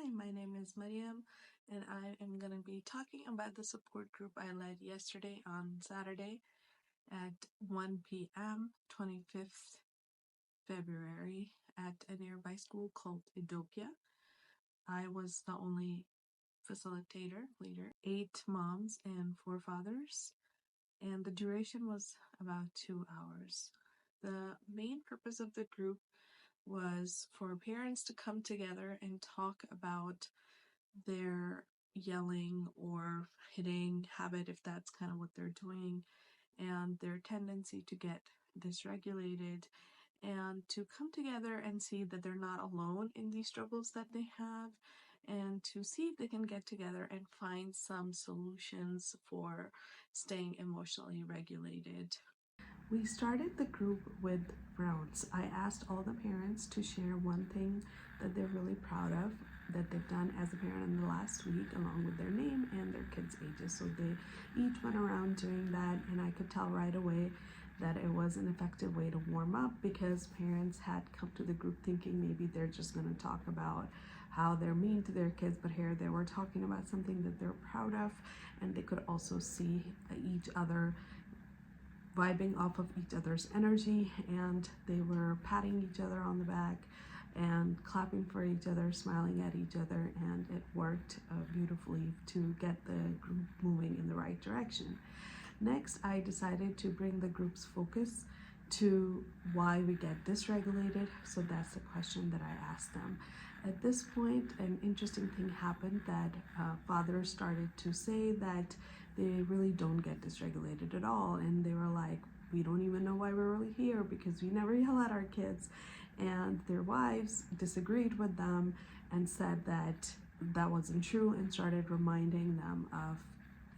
Hi, my name is Mariam, and I am going to be talking about the support group I led yesterday on Saturday at 1 p.m., 25th February, at a nearby school called Idopia. I was the only facilitator, leader, 8 moms and 4 fathers, and the duration was about 2 hours. The main purpose of the group was for parents to come together and talk about their yelling or hitting habit, if that's kind of what they're doing, and their tendency to get dysregulated, and to come together and see that they're not alone in these struggles that they have, and to see if they can get together and find some solutions for staying emotionally regulated. We started the group with rounds. I asked all the parents to share one thing that they're really proud of that they've done as a parent in the last week, along with their name and their kids' ages. So they each went around doing that, and I could tell right away that it was an effective way to warm up, because parents had come to the group thinking maybe they're just going to talk about how they're mean to their kids, but here they were talking about something that they're proud of, and they could also see each other vibing off of each other's energy, and they were patting each other on the back and clapping for each other, smiling at each other, and it worked beautifully to get the group moving in the right direction. Next, I decided to bring the group's focus to why we get dysregulated. So that's the question that I asked them. At this point, an interesting thing happened, that fathers started to say that they really don't get dysregulated at all, and they were like, we don't even know why we're really here, because we never yell at our kids. And their wives disagreed with them and said that that wasn't true, and started reminding them of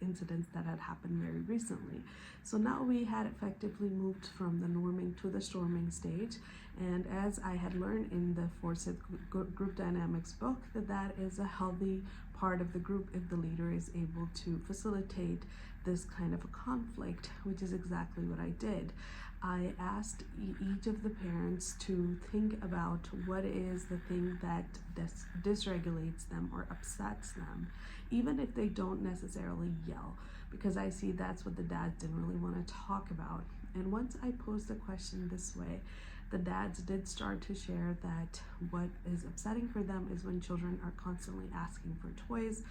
incidents that had happened very recently. So now we had effectively moved from the norming to the storming stage, and as I had learned in the Forsyth Group Dynamics book, that is a healthy part of the group if the leader is able to facilitate this kind of a conflict, which is exactly what I did. I asked each of the parents to think about what is the thing that dysregulates them or upsets them, even if they don't necessarily yell, because I see that's what the dads didn't really want to talk about. And once I posed the question this way, the dads did start to share that what is upsetting for them is when children are constantly asking for toys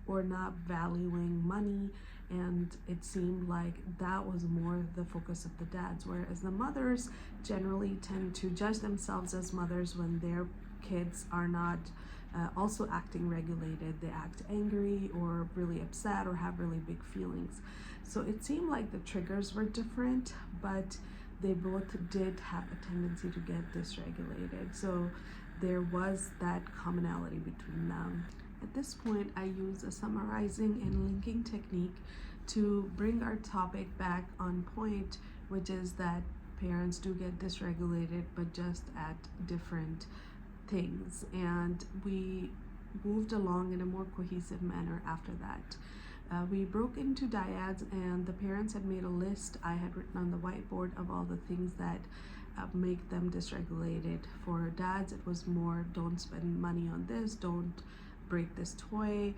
or not valuing money, and it seemed like that was more the focus of the dads, whereas the mothers generally tend to judge themselves as mothers when their kids are not also acting regulated. They act angry or really upset or have really big feelings. So it seemed like the triggers were different, but they both did have a tendency to get dysregulated. So there was that commonality between them. At this point, I use a summarizing and linking technique to bring our topic back on point, which is that parents do get dysregulated, but just at different things. And we moved along in a more cohesive manner after that. We broke into dyads, and the parents had made a list I had written on the whiteboard of all the things that make them dysregulated. For dads, it was more, don't spend money on this, don't break this toy,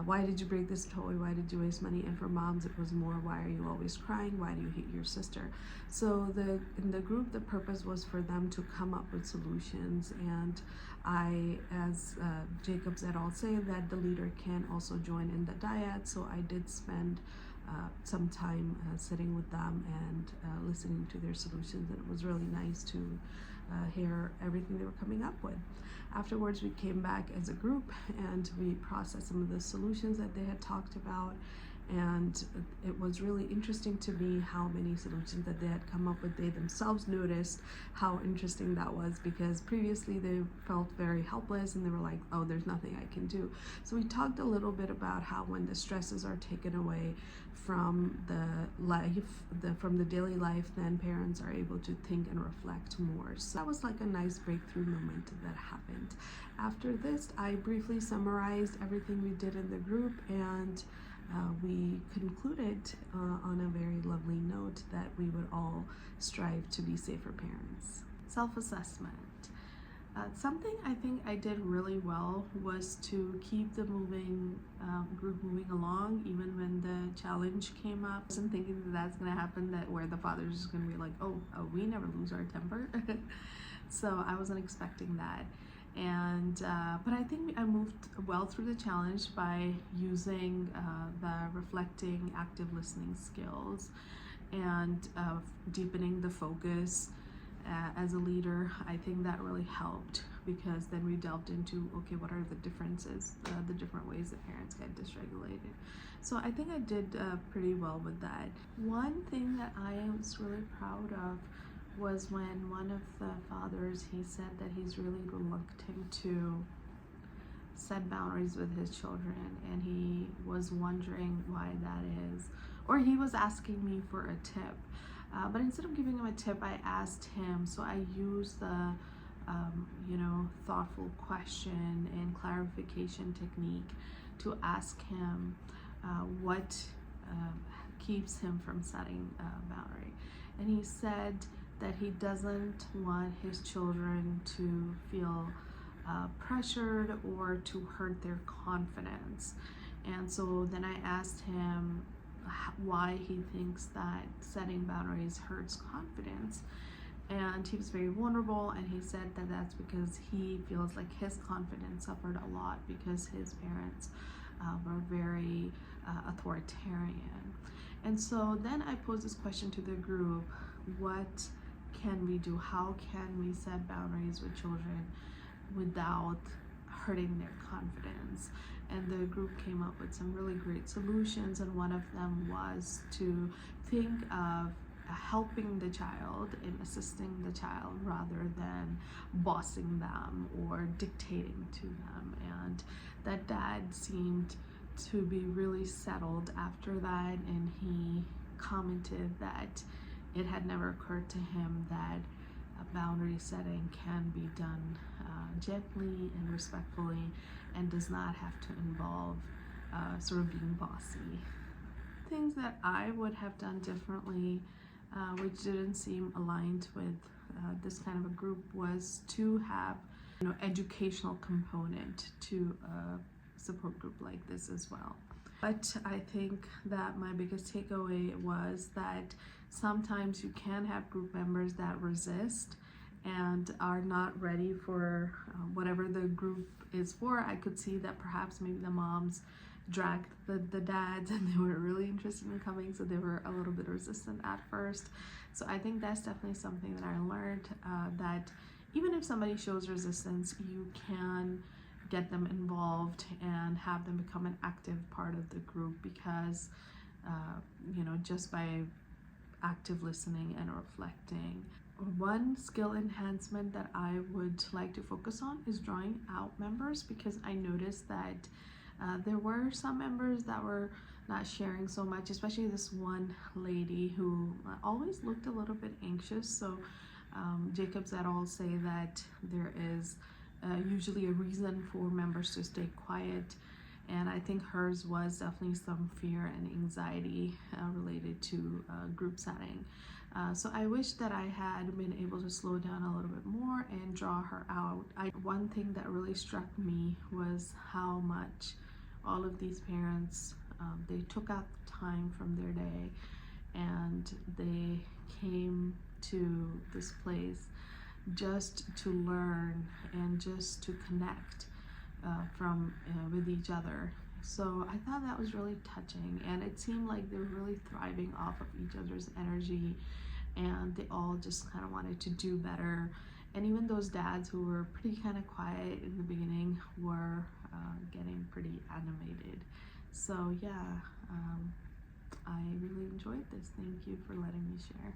why did you break this toy, why did you waste money? And for moms, it was more, why are you always crying, why do you hate your sister? So in the group, the purpose was for them to come up with solutions, and I, as Jacobs et al. Say, that the leader can also join in the dyad. So I did spend some time sitting with them and listening to their solutions, and it was really nice to hear everything they were coming up with. Afterwards, we came back as a group and we processed some of the solutions that they had talked about, and it was really interesting to me how many solutions that they had come up with. They themselves noticed how interesting that was, because previously they felt very helpless and they were like, oh, there's nothing I can do. So we talked a little bit about how when the stresses are taken away from from the daily life, then parents are able to think and reflect more. So that was like a nice breakthrough moment that happened. After this, I briefly summarized everything we did in the group, and we concluded on a very lovely note that we would all strive to be safer parents. Self-assessment. Something I think I did really well was to keep the group moving along even when the challenge came up. I wasn't thinking that that's going to happen, that where the father's just going to be like, oh, we never lose our temper. So I wasn't expecting that. And but I think I moved well through the challenge by using the reflecting, active listening skills, and deepening the focus. As a leader, I think that really helped, because then we delved into, okay, what are the differences, the different ways that parents get dysregulated. So I think I did pretty well with that. One thing that I was really proud of was when one of the fathers, he said that he's really reluctant to set boundaries with his children, and he was wondering why that is, or he was asking me for a tip. But instead of giving him a tip, I asked him. So I used the thoughtful question and clarification technique to ask him what keeps him from setting a boundary. And he said that he doesn't want his children to feel pressured or to hurt their confidence. And so then I asked him why he thinks that setting boundaries hurts confidence. And he was very vulnerable, and he said that that's because he feels like his confidence suffered a lot because his parents were very authoritarian. And so then I posed this question to the group: what can we do? How can we set boundaries with children without hurting their confidence? And the group came up with some really great solutions, and one of them was to think of helping the child and assisting the child rather than bossing them or dictating to them. And that dad seemed to be really settled after that, and he commented that it had never occurred to him that boundary setting can be done gently and respectfully, and does not have to involve sort of being bossy. Things that I would have done differently, which didn't seem aligned with this kind of a group, was to have educational component to a support group like this as well. But I think that my biggest takeaway was that sometimes you can have group members that resist and are not ready for whatever the group is for. I could see that perhaps maybe the moms dragged the dads, and they were really interested in coming, so they were a little bit resistant at first. So I think that's definitely something that I learned, that even if somebody shows resistance, you can get them involved and have them become an active part of the group, because just by active listening and reflecting. One skill enhancement that I would like to focus on is drawing out members, because I noticed that there were some members that were not sharing so much, especially this one lady who always looked a little bit anxious. So Jacobs et al. Say that there is usually a reason for members to stay quiet, and I think hers was definitely some fear and anxiety related to group setting. So I wish that I had been able to slow down a little bit more and draw her out. One thing that really struck me was how much all of these parents, they took out time from their day, and they came to this place just to learn and just to connect with each other. So I thought that was really touching, and it seemed like they were really thriving off of each other's energy, and they all just kind of wanted to do better. And even those dads who were pretty kind of quiet in the beginning were getting pretty animated. So yeah, I really enjoyed this. Thank you for letting me share.